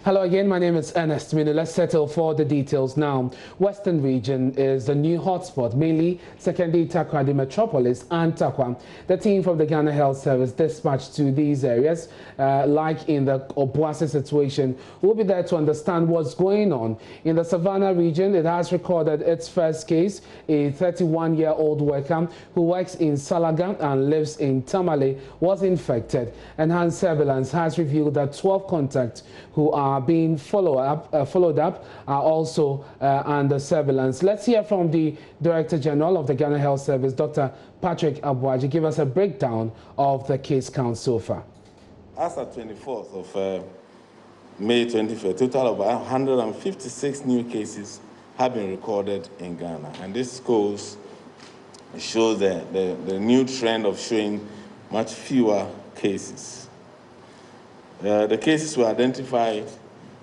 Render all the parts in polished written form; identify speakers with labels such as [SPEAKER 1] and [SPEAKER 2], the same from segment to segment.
[SPEAKER 1] Hello again, my name is Ernest Minu. Let's settle for the details now. Western region is the new hotspot, mainly secondary Takoradi Metropolis and Takwa. The team from the Ghana Health Service dispatched to these areas, like in the Obuasi situation, will be there to understand what's going on. In the Savannah region, it has recorded its first case, a 31-year-old worker who works in Salaga and lives in Tamale was infected. Enhanced surveillance has revealed that 12 contacts who are being followed up are also under surveillance. Let's hear from the Director General of the Ghana Health Service, Dr. Patrick Abuaji, give us a breakdown of the case count so far.
[SPEAKER 2] As at 24th of May 25th, total of 156 new cases have been recorded in Ghana, and this shows the new trend of showing much fewer cases. The cases were identified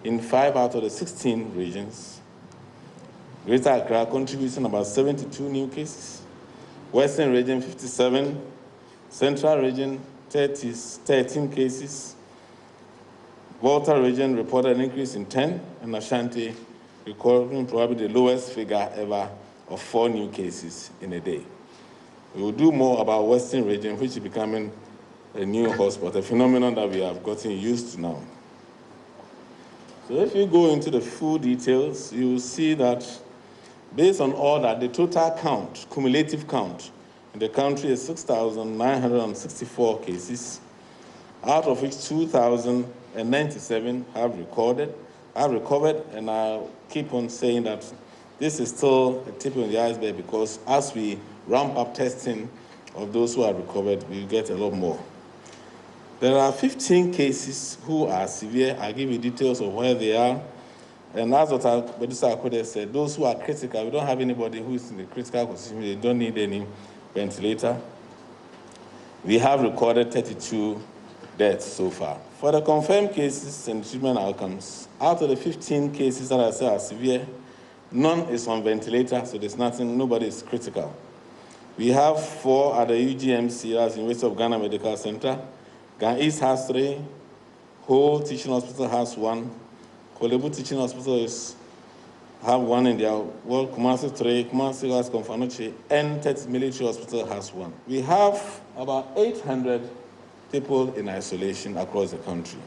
[SPEAKER 2] in 5 out of the 16 regions. Greater Accra contributing about 72 new cases, Western region 57, Central region 13 cases, Volta region reported an increase in 10, and Ashanti recording probably the lowest figure ever of 4 new cases in a day. We will do more about Western region, which is becoming a new hotspot, a phenomenon that we have gotten used to now. So if you go into the full details, you will see that based on all that, the total count, cumulative count in the country is 6,964 cases, out of which 2,097 have recovered, and I'll keep on saying that this is still a tip of the iceberg, because as we ramp up testing of those who have recovered, we get a lot more. There are 15 cases who are severe. I'll give you details of where they are. And as Dr. Akwede said, those who are critical, we don't have anybody who is in the critical position. They don't need any ventilator. We have recorded 32 deaths so far. For the confirmed cases and treatment outcomes, out of the 15 cases that I say are severe, none is on ventilator, so there's nothing, nobody is critical. We have 4 at the UGMC, that's University of Ghana Medical Center. Ghana East has 3, Whole Teaching Hospital has 1, Kolebu Teaching Hospital have 1 in their world, Kumasi 3, Kumasi has Konfanuchi, and Tete Military Hospital has 1. We have about 800 people in isolation across the country.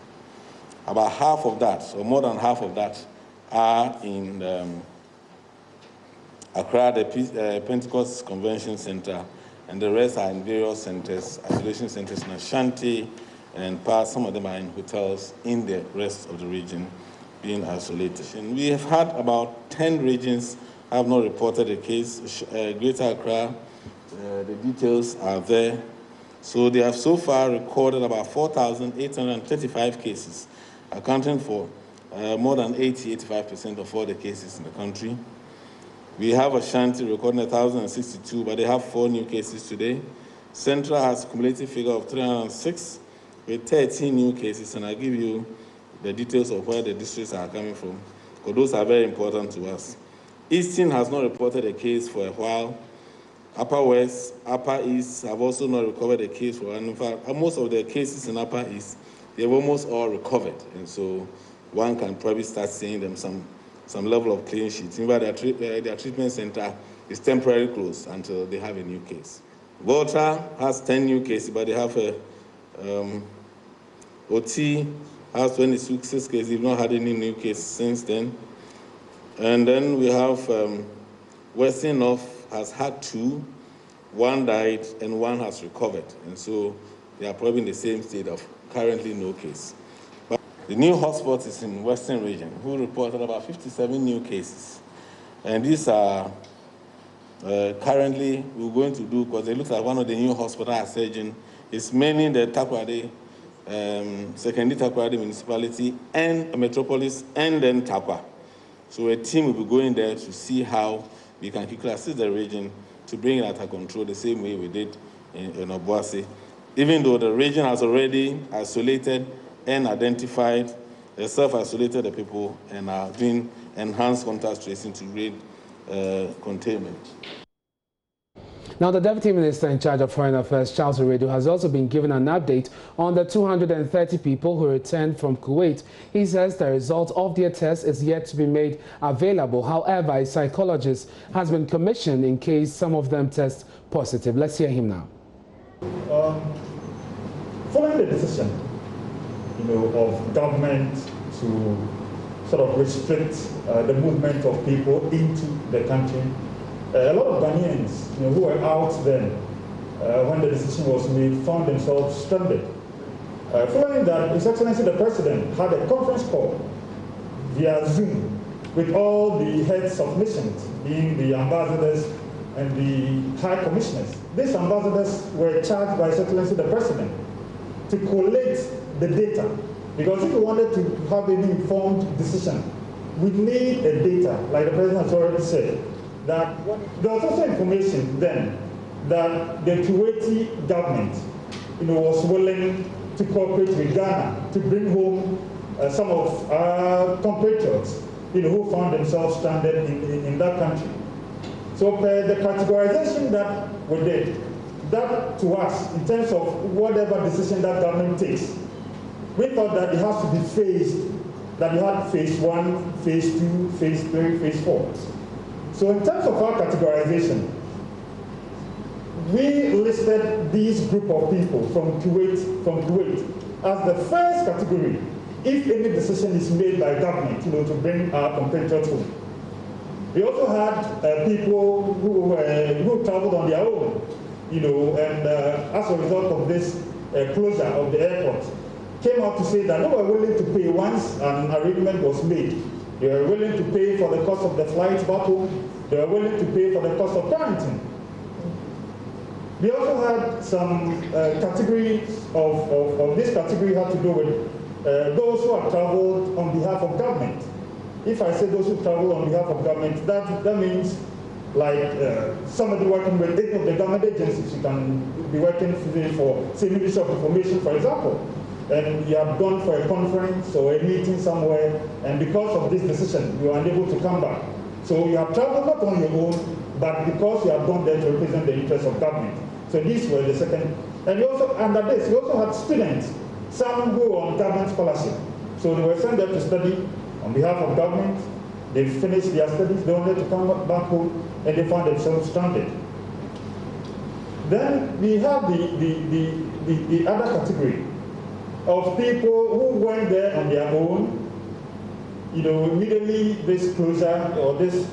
[SPEAKER 2] About half of that, or more than half of that, are in Accra, the Pentecost Convention Center, and the rest are in various centers, isolation centers in Ashanti, and some of them are in hotels in the rest of the region being isolated. And we have had about 10 regions have not reported a case. Greater Accra, the details are there. So they have so far recorded about 4,835 cases, accounting for more than 80–85% of all the cases in the country. We have Ashanti recording 1,062, but they have 4 new cases today. Central has a cumulative figure of 306 with 13 new cases, and I'll give you the details of where the districts are coming from, because those are very important to us. Eastern has not reported a case for a while. Upper West, Upper East have also not recovered a case for a while. In fact, most of the cases in Upper East, they've almost all recovered, and so one can probably start seeing them some level of clean sheets. In fact, their treatment center is temporarily closed until they have a new case. Volta has 10 new cases, but they have a OT has 26 cases. They've not had any new cases since then. And then we have Western North has had 2, 1 died, and 1 has recovered. And so they are probably in the same state of currently no case. But the new hotspot is in Western region, who reported about 57 new cases. And these are currently we're going to do, because it looks like one of the new hospitals surgeon is mainly the Takoradi, secondary Takoradi municipality and Metropolis, and then Takwa. So a team will be going there to see how we can quickly assist the region to bring it under control the same way we did in Obuasi. Even though the region has already isolated and identified, self-isolated the people and are doing enhanced contact tracing to create containment.
[SPEAKER 1] Now, the Deputy Minister in charge of Foreign Affairs, Charles Oredo, has also been given an update on the 230 people who returned from Kuwait. He says the result of their test is yet to be made available. However, a psychologist has been commissioned in case some of them test positive. Let's hear him now.
[SPEAKER 3] Following the decision, of government to sort of restrict the movement of people into the country, a lot of Ghanaians, who were out then when the decision was made, found themselves stranded. Following that, His Excellency the President had a conference call via Zoom with all the heads of missions, being the ambassadors and the high commissioners. These ambassadors were charged by His Excellency the President to collate the data, because if we wanted to have an informed decision, we need a data, like the President has already said. That there was also information then that the Kuwaiti government, was willing to cooperate with Ghana to bring home some of our compatriots, who found themselves stranded in that country. So the categorization that we did, that to us, in terms of whatever decision that government takes, we thought that it has to be phased, that you had phase 1, phase 2, phase 3, phase 4. So in terms of our categorization, we listed this group of people from Kuwait as the first category if any decision is made by government, to bring our compatriots home. We also had people who traveled on their own, and as a result of this closure of the airport, came out to say that they were willing to pay once an arrangement was made. They were willing to pay for the cost of the flight back home. They were willing to pay for the cost of quarantine. We also had some categories of this category had to do with those who have traveled on behalf of government. If I say those who travel on behalf of government, that means like somebody working with any of the government agencies. You can be working for, say, Ministry of Information, for example, and you have gone for a conference or a meeting somewhere, and because of this decision, you are unable to come back. So you have traveled not on your own, but because you have gone there to represent the interests of government. So these were the second. And you also, under this, you also had students, some who were on government scholarship. So they were sent there to study on behalf of government. They finished their studies, they wanted to come back home, and they found themselves stranded. Then we have the other category of people who went there on their own. Immediately this closure or this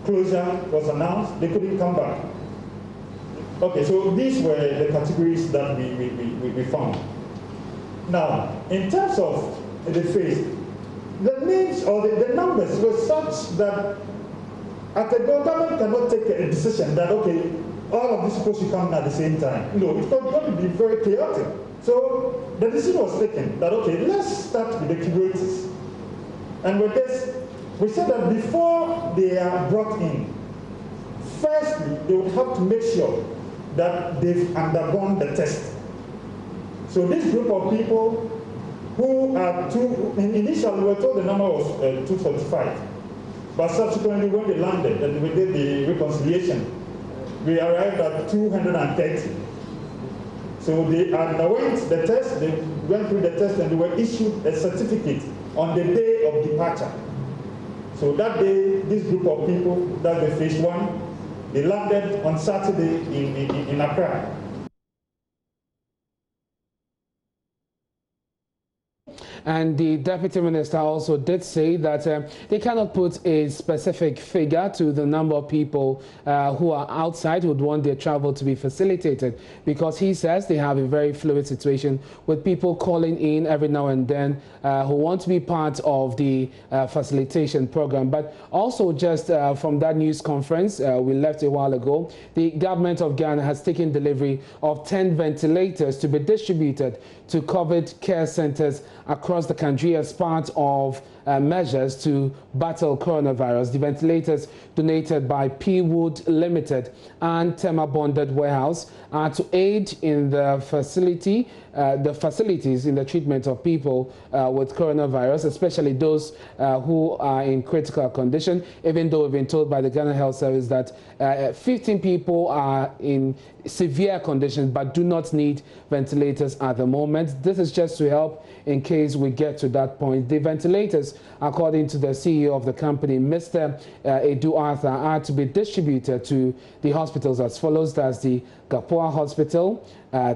[SPEAKER 3] closure was announced, they couldn't come back. Okay, so these were the categories that we found. Now, in terms of the phase, the names or the numbers were such that at the government cannot take a decision that, okay, all of these people should come at the same time. It's going to be very chaotic. So the decision was taken that, okay, let's start with the Kuwaitis. And with this, we said that before they are brought in, firstly, they would have to make sure that they've undergone the test. So this group of people who are initially we were told the number was 245, but subsequently when they landed and we did the reconciliation, we arrived at 230. So they underwent the test, they went through the test, and they were issued a certificate on the day of departure. So that day, this group of people, that's the phase 1, they landed on Saturday in Accra.
[SPEAKER 1] And the Deputy Minister also did say that they cannot put a specific figure to the number of people who are outside who would want their travel to be facilitated, because he says they have a very fluid situation with people calling in every now and then who want to be part of the facilitation program. But also just from that news conference we left a while ago, the government of Ghana has taken delivery of 10 ventilators to be distributed to COVID care centers across across the country as part of measures to battle coronavirus. The ventilators donated by P Wood Limited and Tema Bonded Warehouse are to aid in the facilities in the treatment of people with coronavirus, especially those who are in critical condition, even though we've been told by the Ghana Health Service that 15 people are in severe conditions but do not need ventilators at the moment. This is just to help in case we get to that point. The ventilators, according to the CEO of the company, Mr. Edu Arthur, are to be distributed to the hospitals as follows. That's the Gapua Hospital,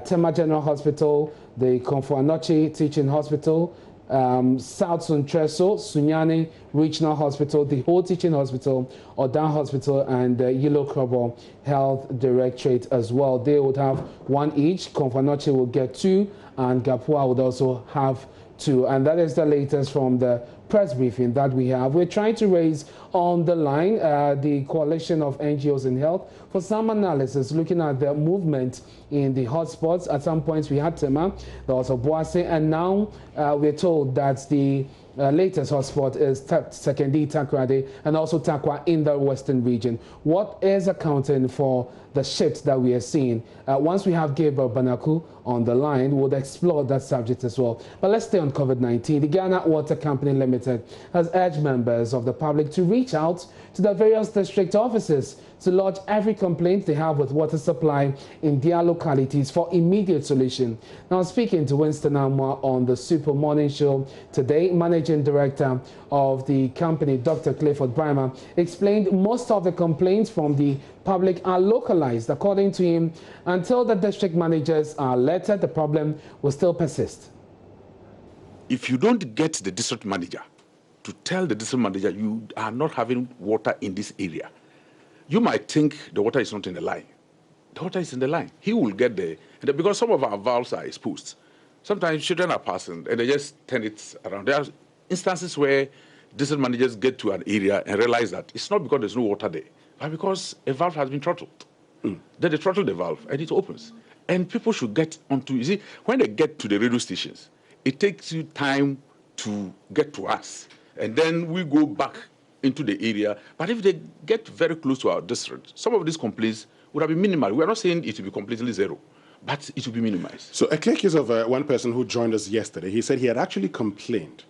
[SPEAKER 1] Tema General Hospital, the Komfo-Anokye Teaching Hospital, South Suntreso, Sunyani Regional Hospital, the Whole Teaching Hospital, Odan Hospital, and the Yellow Krobo Health Directorate as well. They would have one each. Komfo-Anokye will get 2, and Gapua would also have 2. And that is the latest from the press briefing that we have. We're trying to raise on the line the Coalition of NGOs in Health for some analysis, looking at the movement in the hotspots. At some points we had Tema, there was Obuasi, and now we're told that the latest hotspot is Sekondi, Takoradi, and also Takwa in the western region. What is accounting for the shift that we are seeing? Once we have Gabriel Banaku on the line, we'll explore that subject as well. But let's stay on COVID-19. The Ghana Water Company Limited has urged members of the public to reach out to the various district offices to lodge every complaint they have with water supply in their localities for immediate solution. Now, speaking to Winston Amwa on the Super Morning Show today, Managing Director of the company, Dr. Clifford Brymer, explained most of the complaints from the public are localized. According to him, until the district managers are alerted, the problem will still persist.
[SPEAKER 4] If you don't get the district manager to tell the district manager you are not having water in this area, you might think the water is not in the line. The water is in the line. He will get there. Because some of our valves are exposed. Sometimes children are passing and they just turn it around. There are instances where district managers get to an area and realize that it's not because there's no water there, but because a valve has been throttled. Then they throttle the valve and it opens. And people should get onto, you see, when they get to the radio stations, it takes you time to get to us. And then we go back into the area. But if they get very close to our district, some of these complaints would have been minimal. We are not saying it will be completely zero, but it will be minimized.
[SPEAKER 5] So a clear case of one person who joined us yesterday. He said he had actually complained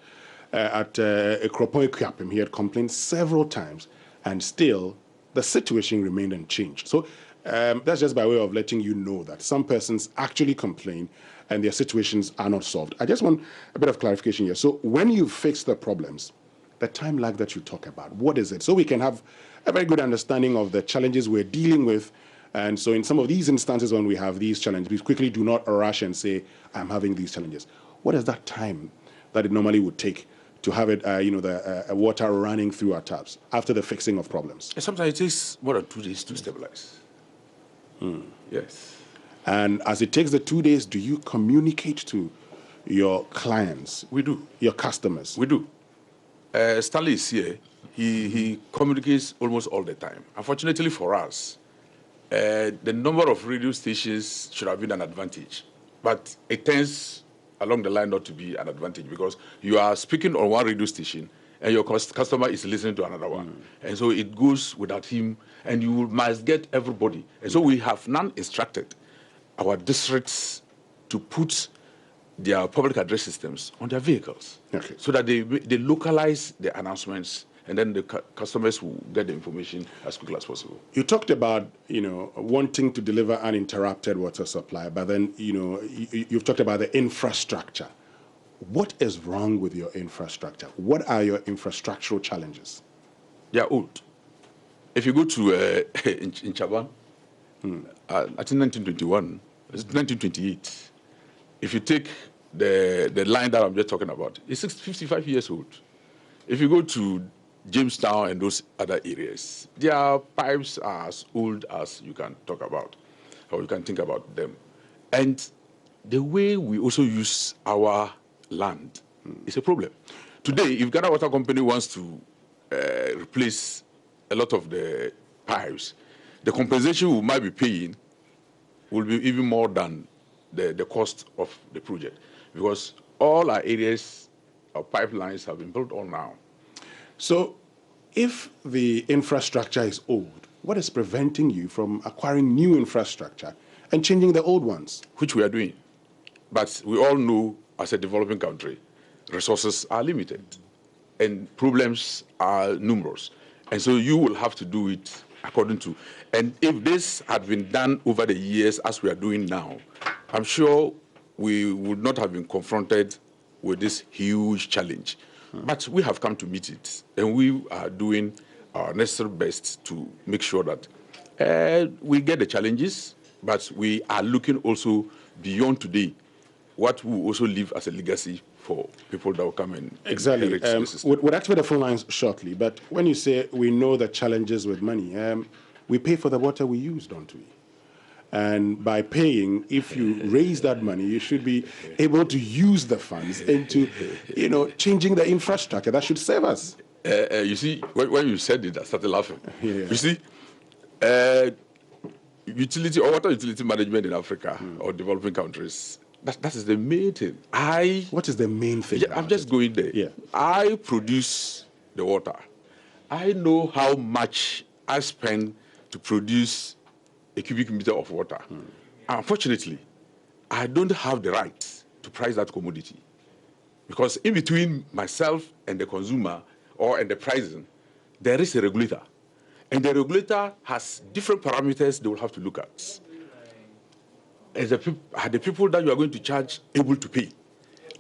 [SPEAKER 5] at Kropoe Kuapem. He had complained several times, and still the situation remained unchanged. So that's just by way of letting you know that some persons actually complain and their situations are not solved. I just want a bit of clarification here. So when you fix the problems, the time lag that you talk about, what is it? So we can have a very good understanding of the challenges we're dealing with. And so in some of these instances when we have these challenges, we quickly do not rush and say, I'm having these challenges. What is that time that it normally would take to have it, the water running through our taps after the fixing of problems?
[SPEAKER 4] Sometimes it takes more than 2 days to stabilize. Yes.
[SPEAKER 5] And as it takes the 2 days, do you communicate to your clients?
[SPEAKER 4] We do.
[SPEAKER 5] Your customers?
[SPEAKER 4] We do. Stanley is here. He communicates almost all the time. Unfortunately for us, the number of radio stations should have been an advantage. But it tends along the line not to be an advantage because you are speaking on one radio station and your customer is listening to another one. And so it goes without him, and you must get everybody. And so we have now instructed our districts to put their public address systems on their vehicles, so that they localize the announcements, and then the customers will get the information as quickly as possible.
[SPEAKER 5] You talked about, wanting to deliver uninterrupted water supply, but then, you've talked about the infrastructure. What is wrong with your infrastructure? What are your infrastructural challenges?
[SPEAKER 4] They are old. If you go to in Chaban, I think 1921, it's 1928. If you take the line that I'm just talking about, it's 55 years old. If you go to Jamestown and those other areas, their pipes are as old as you can talk about, or you can think about them. And the way we also use our land is a problem. Today, if Ghana Water Company wants to replace a lot of the pipes, the compensation we might be paying will be even more than the cost of the project, because all our areas pipelines have been built on now.
[SPEAKER 5] So, if the infrastructure is old, what is preventing you from acquiring new infrastructure and changing the old ones?
[SPEAKER 4] Which we are doing. But we all know, as a developing country, resources are limited and problems are numerous. And so you will have to do it according to. And if this had been done over the years as we are doing now, I'm sure we would not have been confronted with this huge challenge. But we have come to meet it, and we are doing our necessary best to make sure that we get the challenges, but we are looking also beyond today, what will also leave as a legacy for people that will come and
[SPEAKER 5] exactly.
[SPEAKER 4] inherit the system.
[SPEAKER 5] We'll activate the phone lines shortly, but when you say we know the challenges with money, we pay for the water we use, don't we? And by paying, if you raise that money, you should be able to use the funds into, changing the infrastructure. That should save us.
[SPEAKER 4] You see, when you said it, I started laughing.
[SPEAKER 5] Yeah.
[SPEAKER 4] You see, utility or water utility management in Africa or developing countries, that is the main thing.
[SPEAKER 5] What is the main thing?
[SPEAKER 4] Yeah, I'm just going there.
[SPEAKER 5] Yeah.
[SPEAKER 4] I produce the water. I know how much I spend to produce a cubic meter of water. Unfortunately, I don't have the right to price that commodity, because in between myself and the consumer and the pricing, there is a regulator. And the regulator has different parameters they will have to look at. Are the people that you are going to charge able to pay?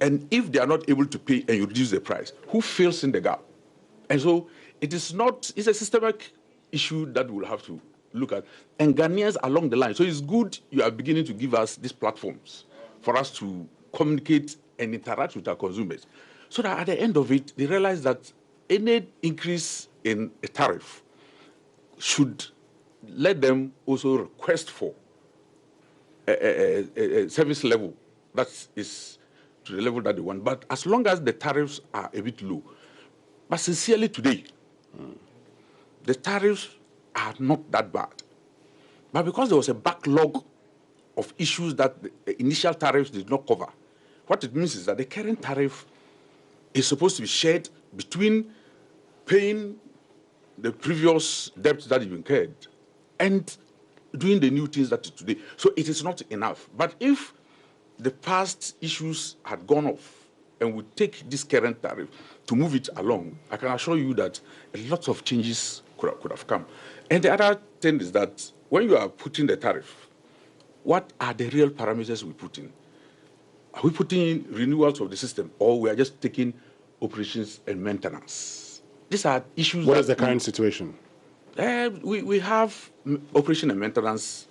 [SPEAKER 4] And if they are not able to pay and you reduce the price, who fills in the gap? And so it's a systemic issue that we'll have to look at. And Ghanaians along the line. So it's good you are beginning to give us these platforms for us to communicate and interact with our consumers, so that at the end of it, they realize that any increase in a tariff should let them also request for a service level that is to the level that they want. But as long as the tariffs are a bit low, but sincerely today, the tariffs are not that bad. But because there was a backlog of issues that the initial tariffs did not cover, what it means is that the current tariff is supposed to be shared between paying the previous debt that you've incurred and doing the new things that today. So it is not enough. But if the past issues had gone off and we take this current tariff to move it along, I can assure you that a lot of changes could have come. And the other thing is that when you are putting the tariff, what are the real parameters we put in? Are we putting in renewals of the system, or we are just taking operations and maintenance? These are issues.
[SPEAKER 5] What is the current situation?
[SPEAKER 4] We have operation and maintenance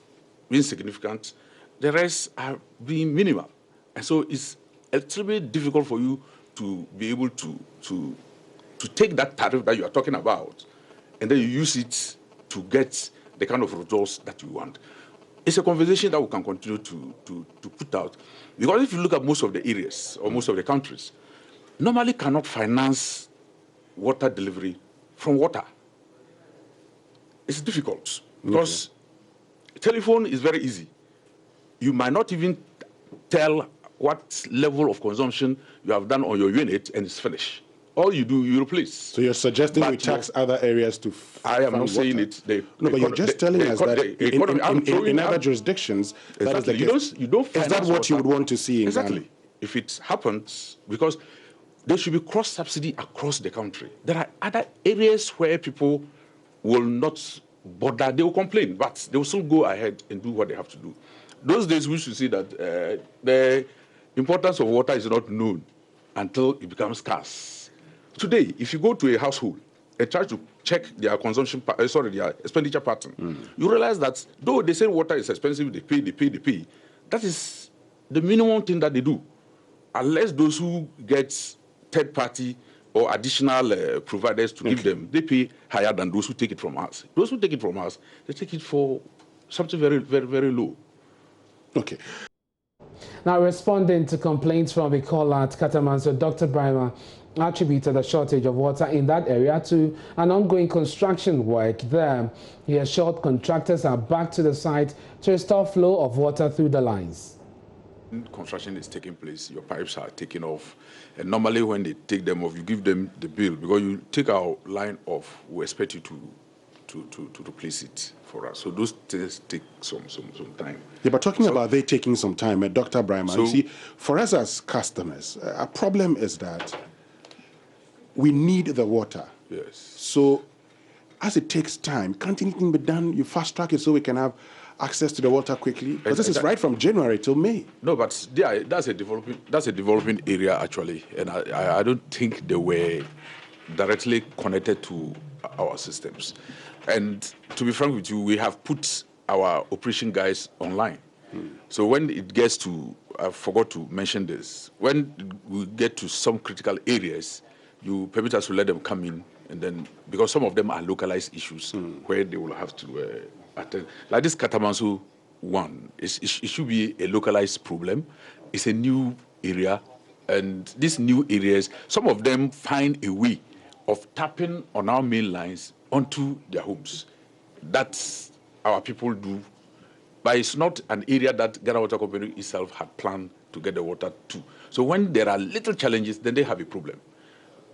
[SPEAKER 4] being significant. The rest are being minimal. And so it's a little bit difficult for you to be able to take that tariff that you are talking about and then you use it to get the kind of results that you want. It's a conversation that we can continue to put out. Because if you look at most of the areas or most of the countries, normally cannot finance water delivery from water. It's difficult because telephone is very easy. You might not even tell what level of consumption you have done on your unit and it's finished. All you do, you replace. So
[SPEAKER 5] you're suggesting we tax other areas to
[SPEAKER 4] I am not saying it.
[SPEAKER 5] But you're just telling us that in other jurisdictions, that is the case.
[SPEAKER 4] You don't
[SPEAKER 5] is that what you would want to see in Ghana?
[SPEAKER 4] If it happens, because there should be cross-subsidy across the country. There are other areas where people will not bother. They will complain, but they will still go ahead and do what they have to do. Those days, we should see that the importance of water is not known until it becomes scarce. Today, if you go to a household and try to check their their expenditure pattern, you realize that though they say water is expensive, they pay, that is the minimum thing that they do. Unless those who get third-party or additional providers to give them, they pay higher than those who take it from us. Those who take it from us, they take it for something very, very, very low.
[SPEAKER 5] Okay.
[SPEAKER 1] Now, responding to complaints from a caller at Katamanso, Dr. Brima attributed the shortage of water in that area to an ongoing construction work there. He assured contractors are back to the site to restore flow of water through the lines.
[SPEAKER 4] Construction is taking place, your pipes are taken off, and normally when they take them off, you give them the bill, because you take our line off, we expect you to replace it for us. So those things take some time.
[SPEAKER 5] Yeah, but talking about they taking some time, Dr. Brahma,
[SPEAKER 4] So,
[SPEAKER 5] you see, for us as customers, a problem is that we need the water.
[SPEAKER 4] yes.
[SPEAKER 5] So as it takes time, can't anything be done? You fast track it so we can have access to the water quickly? Because this is right from January till May.
[SPEAKER 4] No, but yeah, that's a developing area actually, and I don't think they were directly connected to our systems. And to be frank with you, we have put our operation guys online. So when it gets to, I forgot to mention this, when we get to some critical areas, you permit us to let them come in, and then, because some of them are localized issues where they will have to attend. Like this Katamanso one, it should be a localized problem. It's a new area, and these new areas, some of them find a way of tapping on our main lines onto their homes. That's our people do. But it's not an area that Ghana Water Company itself had planned to get the water to. So when there are little challenges, then they have a problem.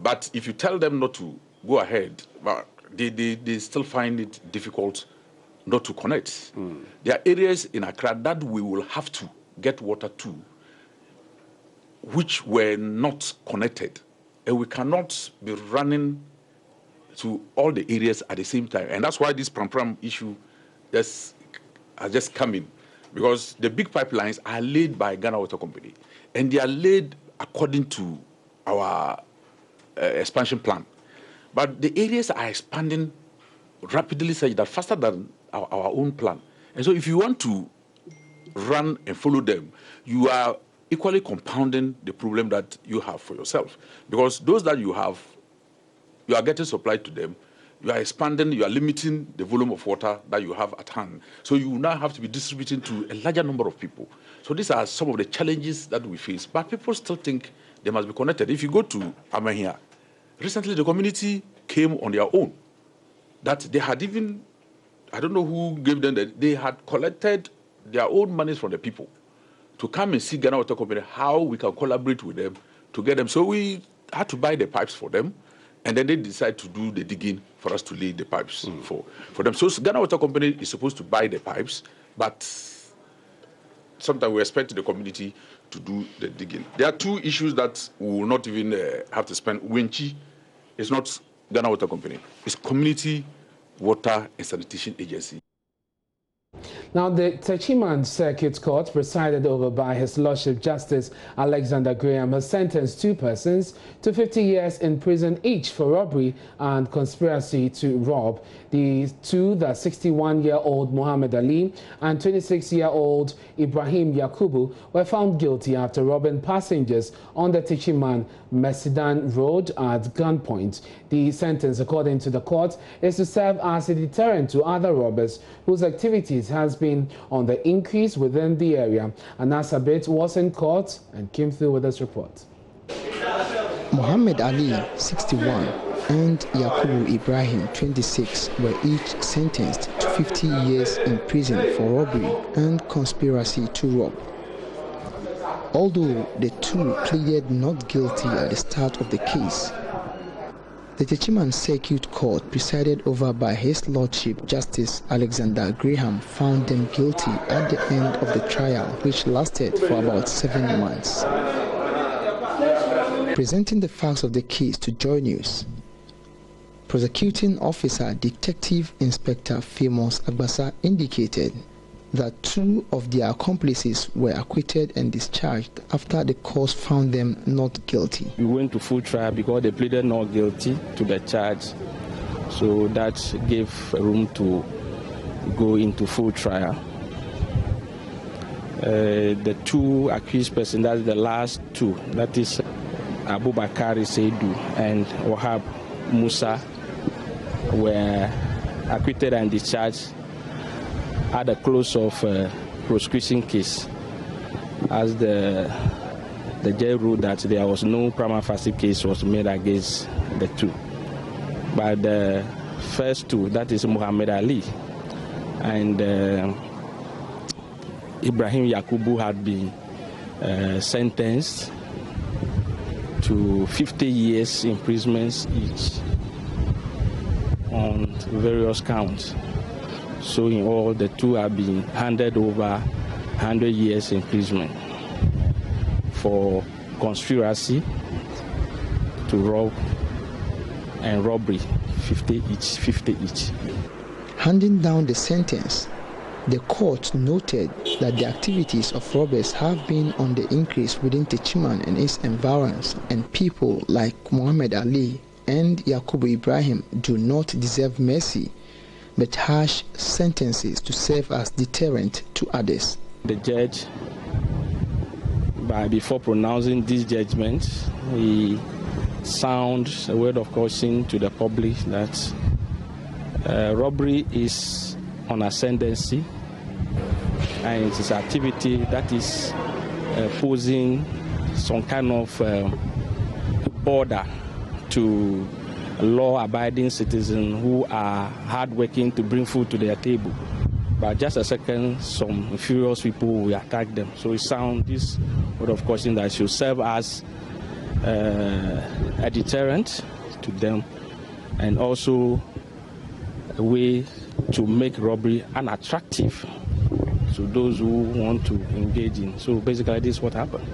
[SPEAKER 4] But if you tell them not to go ahead, but they still find it difficult not to connect. There are areas in Accra that we will have to get water to, which were not connected. And we cannot be running to all the areas at the same time. And that's why this Pram issue has just come in. Because the big pipelines are laid by Ghana Water Company. And they are laid according to our expansion plan. But the areas are expanding rapidly, such that faster than our own plan. And so if you want to run and follow them, you are equally compounding the problem that you have for yourself. Because those that you have, you are getting supplied to them, you are expanding, you are limiting the volume of water that you have at hand. So you now have to be distributing to a larger number of people. So these are some of the challenges that we face. But people still think they must be connected. If you go to Amahia, recently the community came on their own. That they had even, I don't know who gave them that, they had collected their own monies from the people to come and see Ghana Water Company how we can collaborate with them to get them. So we had to buy the pipes for them, and then they decide to do the digging for us to lay the pipes for them. So Ghana Water Company is supposed to buy the pipes, but sometimes we expect the community to do the digging. There are two issues that we will not even have to spend. Wenchi is not Ghana Water Company. It's Community Water and Sanitation Agency.
[SPEAKER 1] Now, the Techiman Circuit Court, presided over by His Lordship Justice Alexander Graham, has sentenced two persons to 50 years in prison each for robbery and conspiracy to rob. The 61-year-old Muhammad Ali and 26-year-old Ibrahim Yakubu were found guilty after robbing passengers on the Techiman Mesidan Road at gunpoint. The sentence, according to the court, is to serve as a deterrent to other robbers whose activities has been on the increase within the area. Anasabit was in court and came through with this report.
[SPEAKER 6] Muhammad Ali, 61, and Yakubu Ibrahim, 26, were each sentenced to 50 years in prison for robbery and conspiracy to rob. Although the two pleaded not guilty at the start of the case, the Techiman Circuit Court, presided over by His Lordship Justice Alexander Graham, found them guilty at the end of the trial, which lasted for about 7 months. Presenting the facts of the case to JoyNews, Prosecuting Officer Detective Inspector Famous Agbasa indicated that two of their accomplices were acquitted and discharged after the court found them not guilty.
[SPEAKER 7] We went to full trial because they pleaded not guilty to the charge, so that gave room to go into full trial. The two accused persons, that's the last two, that is Abubakar Seidu and Wahab Musa, were acquitted and discharged at the close of prosecution case, as the judge ruled that there was no prima facie case was made against the two. But the first two, that is Muhammad Ali and Ibrahim Yakubu, had been sentenced to 50 years imprisonment each on various counts. So in all, the two have been handed over 100 years imprisonment for conspiracy to rob and robbery, 50 each.
[SPEAKER 6] Handing down the sentence, the court noted that the activities of robbers have been on the increase within Techiman and its environs, and people like Muhammad Ali and Yakubu Ibrahim do not deserve mercy, but harsh sentences to serve as deterrent to others.
[SPEAKER 7] The judge, before pronouncing this judgment, he sounds a word of caution to the public that robbery is on ascendancy, and it is activity that is posing some kind of border to law-abiding citizens who are hardworking to bring food to their table. But just a second, some furious people will attack them. So it sounds this word of caution that should serve as a deterrent to them, and also a way to make robbery unattractive to those who want to engage in. So basically, this is what happened.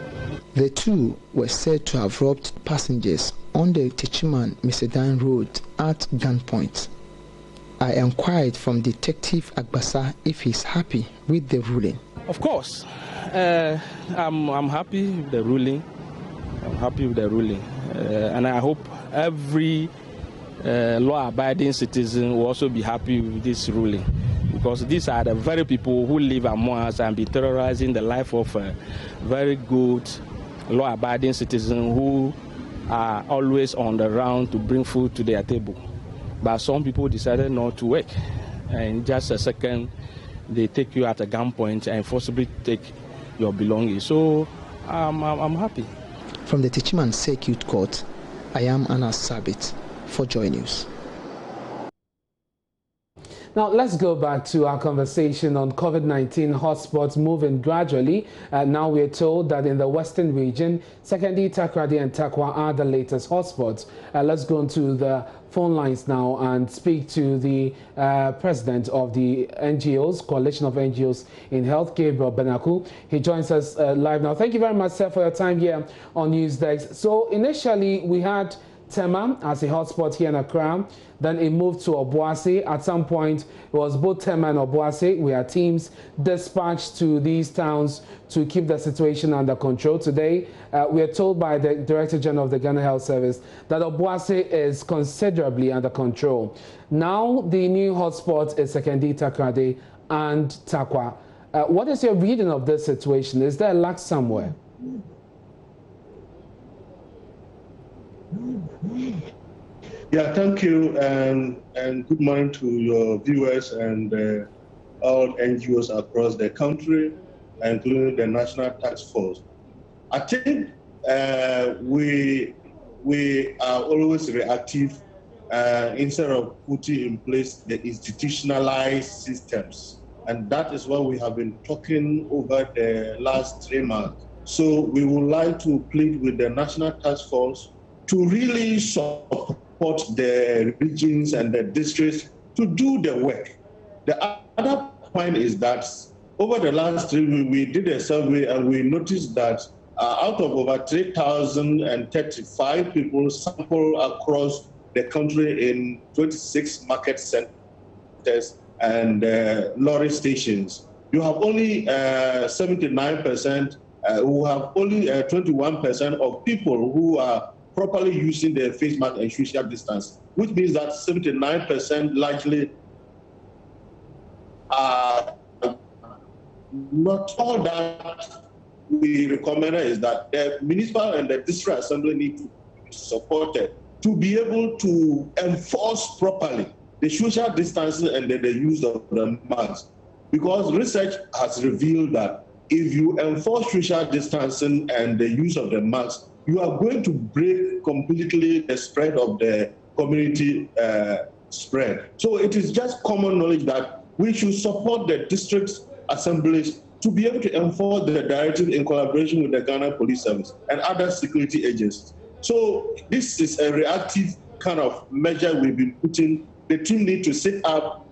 [SPEAKER 6] The two were said to have robbed passengers on the Techiman-Mesedan Road at gunpoint. I inquired from Detective Agbasa if he's happy with the ruling.
[SPEAKER 7] Of course, I'm happy with the ruling. And I hope every law-abiding citizen will also be happy with this ruling, because these are the very people who live among us and be terrorizing the life of very good law-abiding citizens who are always on the round to bring food to their table. But some people decided not to work, and just a second they take you at a gunpoint and forcibly take your belongings. So I'm happy.
[SPEAKER 6] From the Techiman Circuit Court, I am Anas Sabit for Joy News.
[SPEAKER 1] Now, let's go back to our conversation on COVID-19 hotspots moving gradually. Now we're told that in the western region, Sekondi, Takoradi and Tarkwa are the latest hotspots. Let's go into the phone lines now and speak to the president of the NGOs, Coalition of NGOs in Health, Gabriel Benaku. He joins us live now. Thank you very much, sir, for your time here on News Desk. So initially, we had Tema as a hotspot here in Accra. Then it moved to Obuasi. At some point, it was both Tema and Obuasi. We had teams dispatched to these towns to keep the situation under control. Today, we are told by the Director General of the Ghana Health Service that Obuasi is considerably under control. Now, the new hotspot is Sekondi, Takoradi and Tarkwa. What is your reading of this situation? Is there a lack somewhere?
[SPEAKER 8] Yeah, thank you, and good morning to your viewers and all NGOs across the country, including the National Task Force. I think we are always reactive instead of putting in place the institutionalized systems, and that is what we have been talking over the last 3 months. So we would like to plead with the National Task Force to really support the regions and the districts to do the work. The other point is that over the last 3 weeks, we did a survey and we noticed that out of over 3,035 people sampled across the country in 26 market centers and lorry stations, you have only 79%, who have only 21% of people who are properly using their face mask and social distance, which means that 79% largely are not. All that we recommend is that the municipal and the district assembly need to be supported to be able to enforce properly the social distancing and the use of the mask. Because research has revealed that if you enforce social distancing and the use of the mask, you are going to break completely the spread of the community spread. So it is just common knowledge that we should support the district assemblies to be able to enforce the directive in collaboration with the Ghana Police Service and other security agencies. So this is a reactive kind of measure we've been putting. The team need to sit up.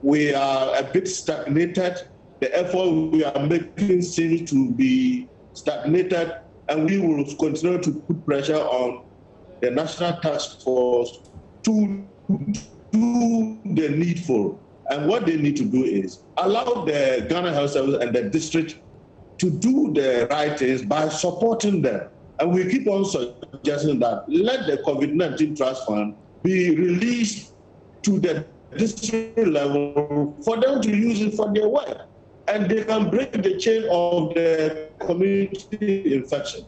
[SPEAKER 8] We are a bit stagnated. The effort we are making seems to be stagnated, and we will continue to put pressure on the National Task Force to do the needful. And what they need to do is allow the Ghana Health Service and the district to do the right things by supporting them. And we keep on suggesting that let the COVID-19 Trust Fund be released to the district level for them to use it for their work. And they can break the chain of the community infection.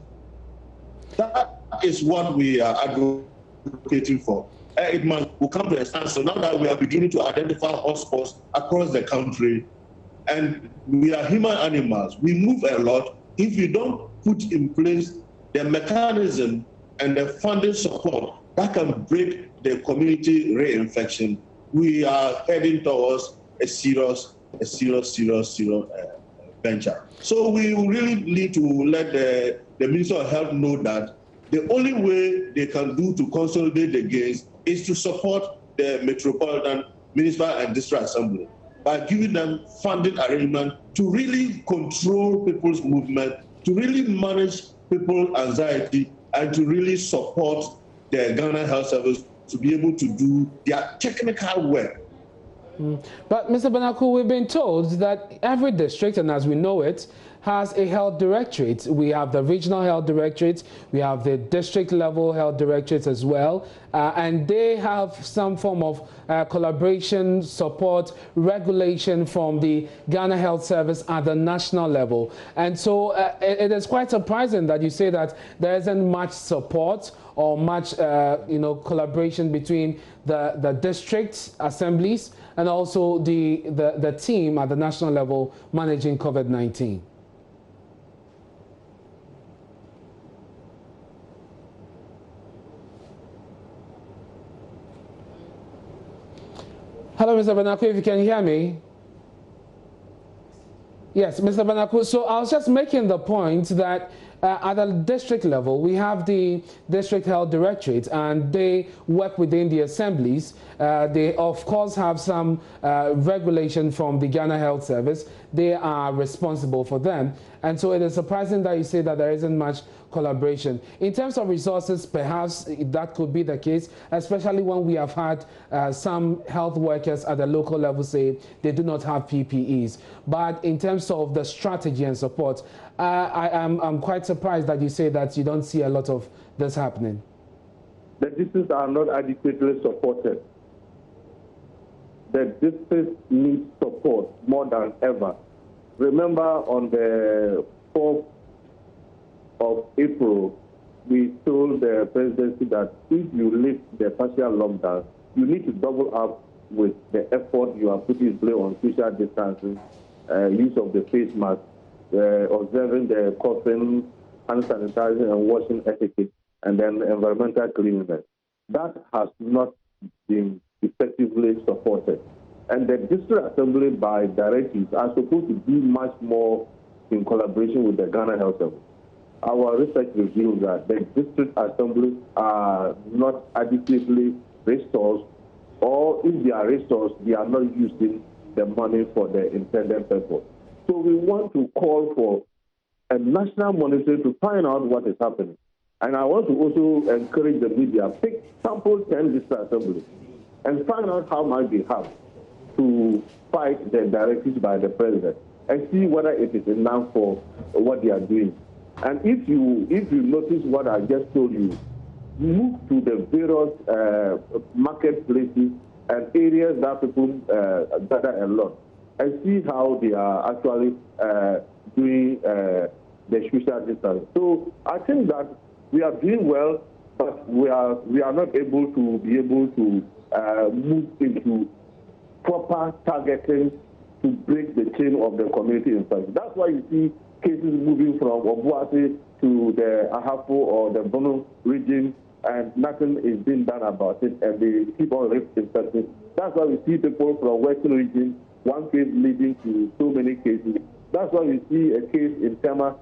[SPEAKER 8] That is what we are advocating for. It must come to a standstill. Now that we are beginning to identify hotspots across the country, and we are human animals, we move a lot. If you don't put in place the mechanism and the funding support that can break the community reinfection, we are heading towards a serious venture. So we really need to let the Minister of Health know that the only way they can do to consolidate the gains is to support the Metropolitan, Municipal and District Assembly by giving them funding arrangement to really control people's movement, to really manage people's anxiety, and to really support the Ghana Health Service to be able to do their technical work.
[SPEAKER 1] But Mr. Banaku, we've been told that every district, and as we know it, has a health directorate. We have the regional health directorate, we have the district level health directorates as well, and they have some form of collaboration, support, regulation from the Ghana Health Service at the national level. And so it is quite surprising that you say that there isn't much support or much collaboration between the district assemblies and also the team at the national level managing COVID-19. Hello, Mr. Banaku, if you can hear me. Yes, Mr. Banaku. So I was just making the point that at the district level, we have the district health directorate, and they work within the assemblies. They, of course, have some regulation from the Ghana Health Service. They are responsible for them. And so it is surprising that you say that there isn't much collaboration. In terms of resources, perhaps that could be the case, especially when we have had some health workers at the local level say they do not have PPEs. But in terms of the strategy and support, I'm quite surprised that you say that you don't see a lot of this happening.
[SPEAKER 9] The districts are not adequately supported. The districts need support more than ever. Remember, on the 4th of April, we told the presidency that if you lift the partial lockdown, you need to double up with the effort you are putting in play on social distancing, use of the face mask, observing the coughing, hand sanitizing and washing etiquette, and then environmental cleanliness. That has not been effectively supported. And the district assembly by directives are supposed to do much more in collaboration with the Ghana Health Service. Our research reveals that the district assemblies are not adequately resourced, or if they are resourced, they are not using the money for the intended purpose. So we want to call for a national monitoring to find out what is happening. And I want to also encourage the media, pick sample 10 district assemblies and find out how much they have to fight the directives by the president and see whether it is enough for what they are doing. And if you notice what I just told you, move to the various marketplaces and areas that people gather a lot and see how they are actually doing the social distance. So I think that we are doing well, but we are not able to move into proper targeting to break the chain of the community infection. That's why you see cases moving from Obuasi to the Ahafo or the Bono region, and nothing is being done about it, and they keep on infecting. That's why we see people from Western region, one case leading to so many cases, That's why you see a case in Tema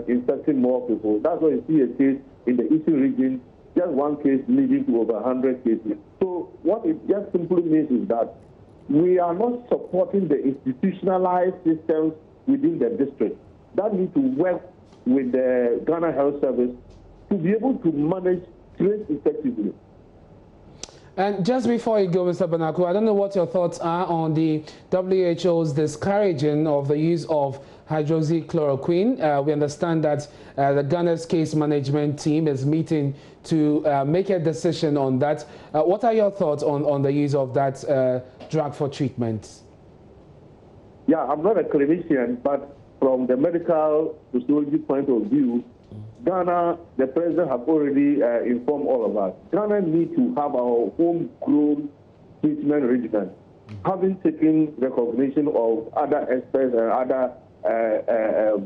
[SPEAKER 9] infecting more people. That's why you see a case in the Eastern region, just one case leading to over 100 cases. So what it just simply means is that we are not supporting the institutionalized systems within the district that need to work with the Ghana Health Service to be able to manage trade effectively.
[SPEAKER 1] And just before you go, Mr. Banaku, I don't know what your thoughts are on the WHO's discouraging of the use of hydroxychloroquine. We understand that the Ghana's case management team is meeting to make a decision on that. What are your thoughts on the use of that drug for treatment?
[SPEAKER 9] Yeah, I'm not a clinician, but from the medical sociology point of view, Ghana, the president have already informed all of us. Ghana needs to have our homegrown treatment regimen. Having taken recognition of other experts and other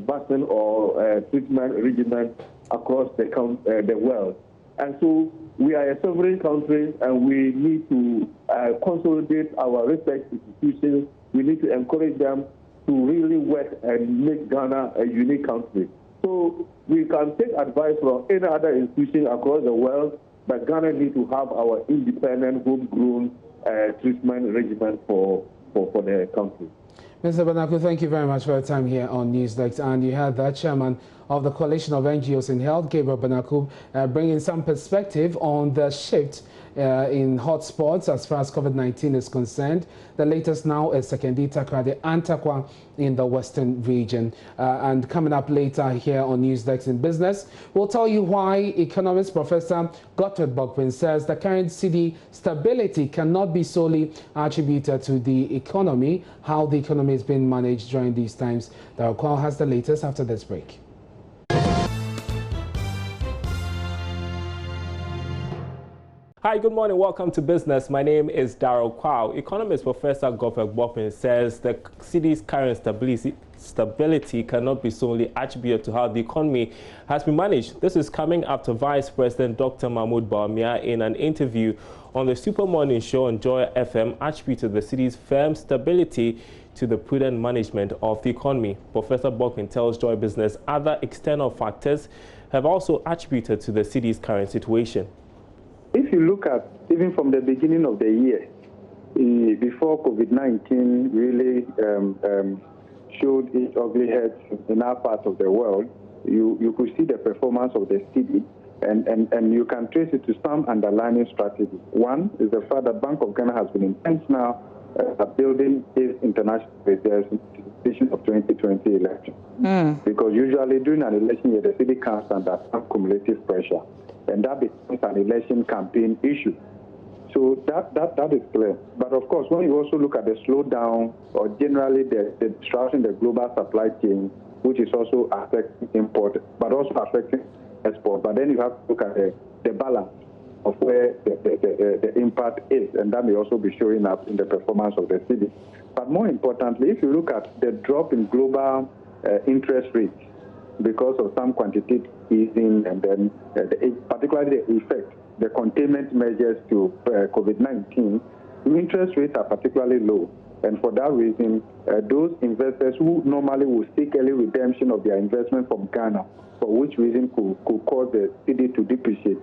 [SPEAKER 9] vaccine or treatment regimen across the world. And so we are a sovereign country and we need to consolidate our research institutions. We need to encourage them to really work and make Ghana a unique country. So we can take advice from any other institution across the world, but Ghana needs to have our independent, homegrown treatment regimen for the country.
[SPEAKER 1] Mr. Banaku, thank you very much for your time here on News Desk. And you had the chairman of the Coalition of NGOs in Health, Gabriel Banaku, bringing some perspective on the shift in hotspots as far as COVID-19 is concerned. The latest now is Sekondi, Takoradi and Tarkwa in the Western region. And coming up later here on News Desk in Business, we'll tell you why economist Professor Gottfried Bokpin says the current cedi stability cannot be solely attributed to the economy, how the economy is being managed during these times. Darrell Kwao has the latest after this break.
[SPEAKER 10] Hi, good morning. Welcome to Business. My name is Darrell Kwao. Economist Professor Gottfried Bokpin says the city's current stability cannot be solely attributed to how the economy has been managed. This is coming after Vice President Dr. Mahmoud Bawumia, in an interview on the Super Morning Show on Joy FM, attributed the city's firm stability to the prudent management of the economy. Professor Bokpin tells Joy Business other external factors have also attributed to the city's current situation.
[SPEAKER 11] If you look at, even from the beginning of the year, before COVID-19 really showed its ugly head in our part of the world, you could see the performance of the city, and you can trace it to some underlying strategies. One is the fact that Bank of Ghana has been intentional at building its international reserves in anticipation of 2020 election. Because usually during an election year, the city comes under some cumulative pressure, and that becomes an election campaign issue. So that is clear. But of course, when you also look at the slowdown or generally the disruption in the global supply chain, which is also affecting import, but also affecting export. But then you have to look at the balance of where the impact is, and that may also be showing up in the performance of the city. But more importantly, if you look at the drop in global interest rates because of some quantitative easing, and then particularly the effect, the containment measures to COVID-19, interest rates are particularly low. And for that reason, those investors who normally would seek early redemption of their investment from Ghana, for which reason could cause the cedi to depreciate,